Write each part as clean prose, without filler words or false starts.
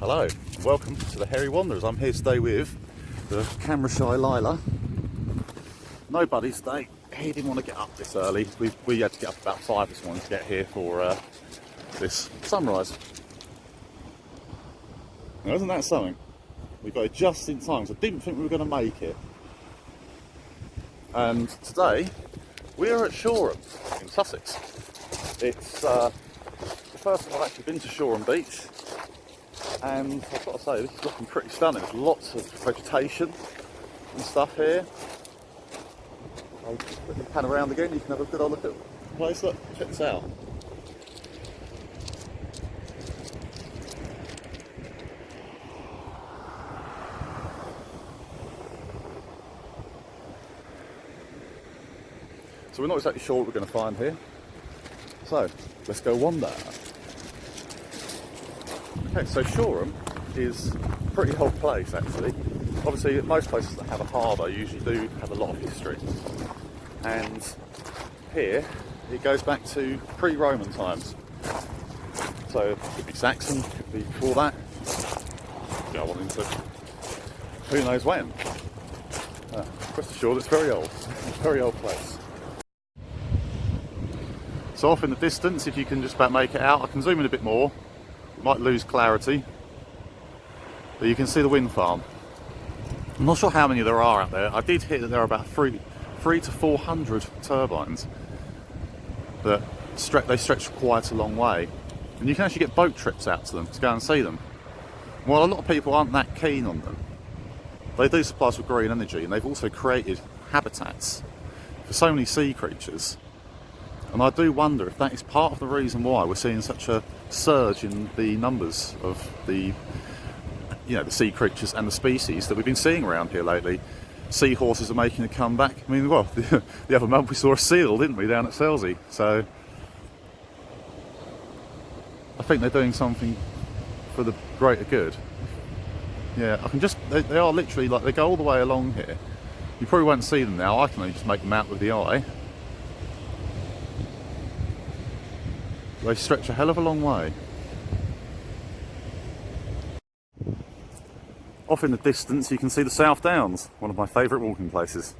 Hello, and welcome to the Hairy Wanderers. I'm here today with the camera shy Lyla. No buddies today. He didn't want to get up this early. We had to get up about 5 this morning to get here for this sunrise. Now, isn't that something? We got it just in time, so I didn't think we were going to make it. And today we're at Shoreham in Sussex. It's the first time I've actually been to Shoreham Beach. And I've got to say, this is looking pretty stunning. There's lots of vegetation and stuff here. I'll just quickly pan around again, you can have a good old look at the place. Look, check this out. So we're not exactly sure what we're going to find here. So, let's go wander. Okay, so Shoreham is a pretty old place actually. Obviously most places that have a harbour usually do have a lot of history. And here it goes back to pre-Roman times. So it could be Saxon, it could be before that. Go on into who knows when. Rest assured it's very old. Very old place. So off in the distance, if you can just about make it out, I can zoom in a bit more. Might lose clarity, but you can see the wind farm. I'm not sure how many there are out there. I did hear that there are about 300 to 400 turbines that they stretch quite a long way, and you can actually get boat trips out to them to go and see them. While a lot of people aren't that keen on them, they do supply us with green energy, and they've also created habitats for so many sea creatures. And I do wonder if that is part of the reason why we're seeing such a surge in the numbers of the sea creatures and the species that we've been seeing around here lately. Seahorses are making a comeback. I mean, well, the other month we saw a seal, didn't we, down at Selsey? So I think they're doing something for the greater good. Yeah, I can just, they are literally, like, they go all the way along here. You probably won't see them now. I can only just make them out with the eye. They stretch a hell of a long way. Off in the distance you can see the South Downs, one of my favourite walking places.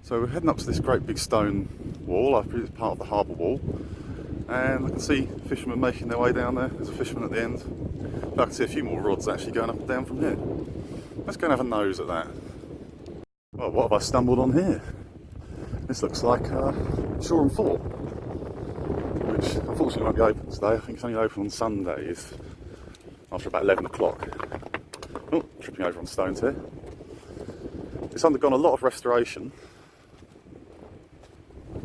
So we're heading up to this great big stone wall. I believe it's part of the Harbour wall, and I can see fishermen making their way down there. There's a fisherman at the end. But I can see a few more rods actually going up and down from here. Let's go and have a nose at that. Well, what have I stumbled on here? This looks like Shoreham Fort, which unfortunately won't be open today. I think it's only open on Sundays after about 11 o'clock. Oh, tripping over on stones here. It's undergone a lot of restoration.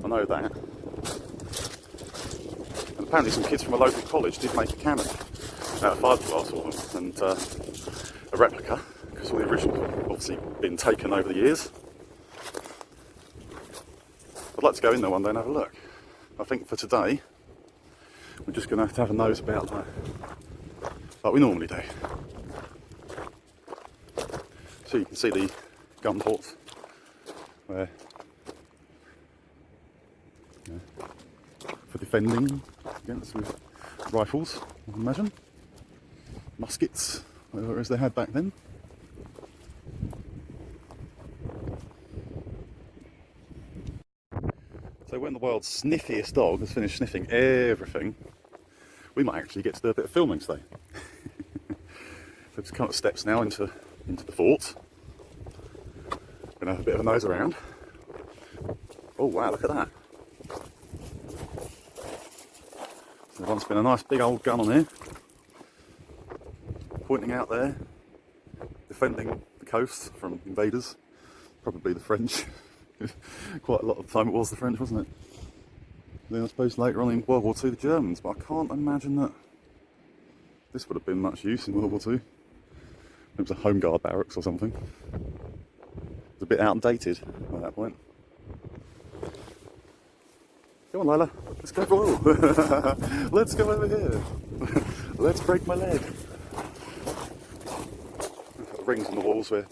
I know that. And apparently some kids from a local college did make a cannon out of fiberglass for them, and a replica, because all the originals have obviously been taken over the years. I'd like to go in there one day and have a look. I think for today, we're just going to have a nose about that, like we normally do. So you can see the gun ports where for defending against with rifles, I imagine, muskets, whatever it is they had back then. So when the world's sniffiest dog has finished sniffing everything, we might actually get to do a bit of filming today. So just come up steps now into the fort. Gonna have a bit of a nose around. Oh wow, look at that. There's once been a nice big old gun on here, pointing out there, defending the coast from invaders, probably the French. Quite a lot of the time it was the French, wasn't it? Then I suppose later on in World War II the Germans, but I can't imagine that this would have been much use in World War II. It was a home guard barracks or something. It's a bit outdated at that point. Come on, Lyla, let's go. Whoa. Let's go over here. Let's break my leg. Rings on the walls where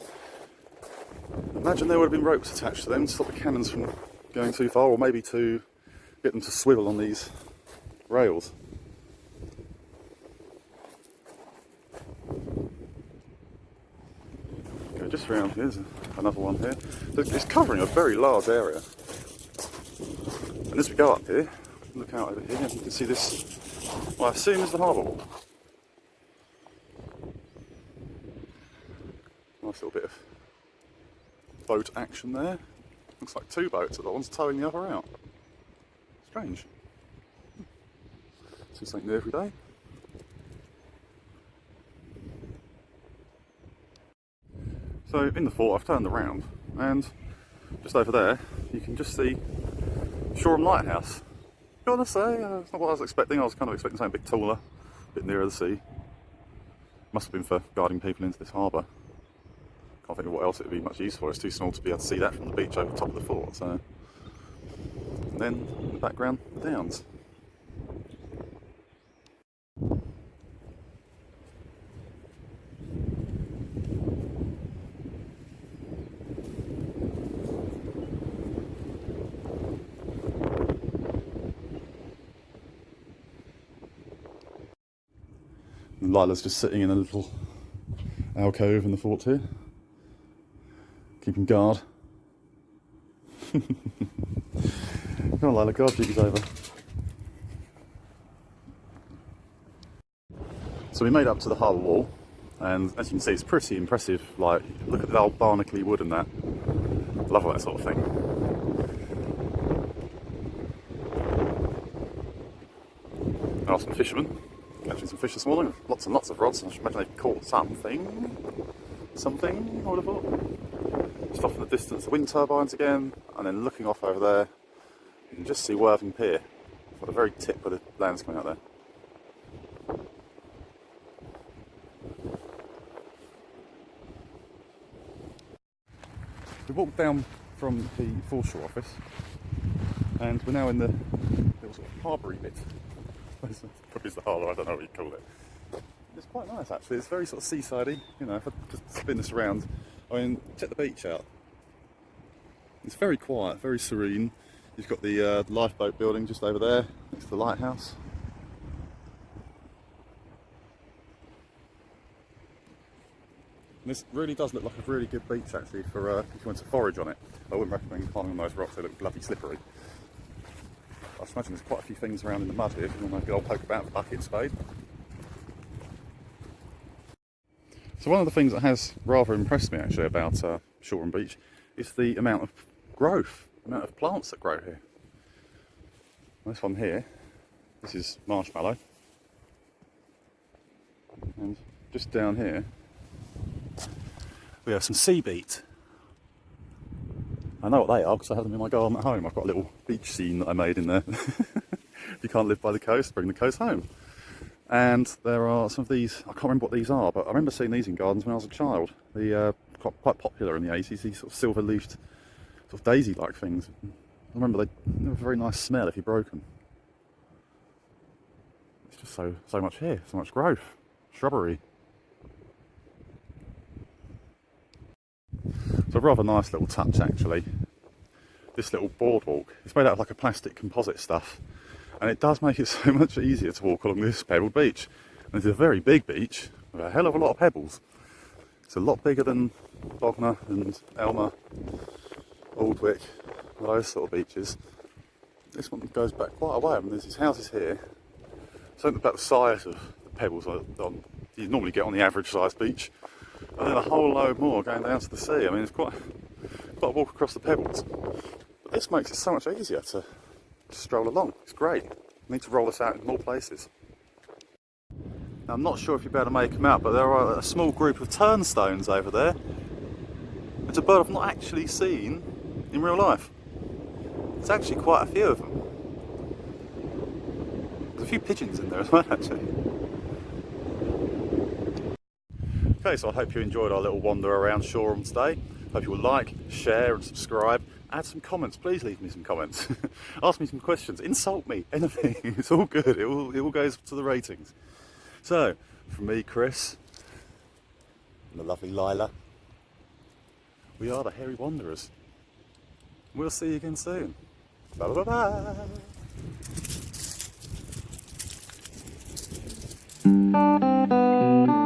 imagine there would have been ropes attached to them to stop the cannons from going too far, or maybe to get them to swivel on these rails. Go just round here, there's another one here. So it's covering a very large area. And as we go up here, look out over here, you can see this, well, I assume is the harbour wall. Nice little bit of boat action there. Looks like two boats, the one's towing the other out. Strange. See something new every day. So in the fort I've turned around, and just over there you can just see Shoreham Lighthouse. Gotta say, it's not what I was expecting. I was kind of expecting something a bit taller, a bit nearer the sea. Must have been for guiding people into this harbour. Can't think of what else it would be much use for. It's too small to be able to see that from the beach over the top of the fort. So, and then in the background, the downs. And Lila's just sitting in a little alcove in the fort here, keeping guard. Come on, Lyla, guard duty's over. So we made up to the harbour wall, and as you can see, it's pretty impressive. Like, look at the old barnacle wood and that. Love all that sort of thing. There are some fishermen catching some fish this morning. Lots and lots of rods. I should imagine they've caught something. Something, I would have thought. Just off in the distance, the wind turbines again, and then looking off over there, you can just see Worthing Pier. Got the very tip where the land's coming out there. We walked down from the foreshore office, and we're now in the little sort of harboury bit. Probably the harbour, I don't know what you call it. It's quite nice actually, it's very sort of seasidey, you know, if I just spin this around. I mean, check the beach out. It's very quiet, very serene. You've got the lifeboat building just over there, next to the lighthouse. And this really does look like a really good beach actually for if you went to forage on it. I wouldn't recommend climbing on those rocks, they look bloody slippery. I should imagine there's quite a few things around in the mud here if you want to have a good old poke about with a bucket and spade. So one of the things that has rather impressed me actually about Shoreham Beach is the amount of growth, the amount of plants that grow here. This one here, this is marshmallow. And just down here, we have some sea beet. I know what they are because I have them in my garden at home. I've got a little beach scene that I made in there. If you can't live by the coast, bring the coast home. And there are some of these, I can't remember what these are, but I remember seeing these in gardens when I was a child. The quite popular in the 80s, these sort of silver-leafed, sort of daisy-like things. I remember they have a very nice smell if you broke them. It's just so much here, so much growth, shrubbery. It's a rather nice little touch actually. This little boardwalk, it's made out of like a plastic composite stuff, and it does make it so much easier to walk along this pebbled beach. And it's a very big beach with a hell of a lot of pebbles. It's a lot bigger than Bognor and Elmer, Aldwick, those sort of beaches. This one goes back quite a way. I mean, there's these houses here. Something about the size of the pebbles you normally get on the average sized beach. And then a whole load more going down to the sea. I mean, it's quite a walk across the pebbles. But this makes it so much easier to stroll along. It's great. I need to roll this out in more places. Now, I'm not sure if you'll be able to make them out, but there are a small group of turnstones over there. It's a bird I've not actually seen in real life. There's actually quite a few of them. There's a few pigeons in there as well, actually. Okay, so I hope you enjoyed our little wander around Shoreham today. Hope you will like, share and subscribe. Add some comments, please leave me some comments. Ask me some questions, insult me, anything. It's all good, it all goes to the ratings. So, from me, Chris, and the lovely Lyla, we are the Hairy Wanderers. We'll see you again soon. Bye bye bye.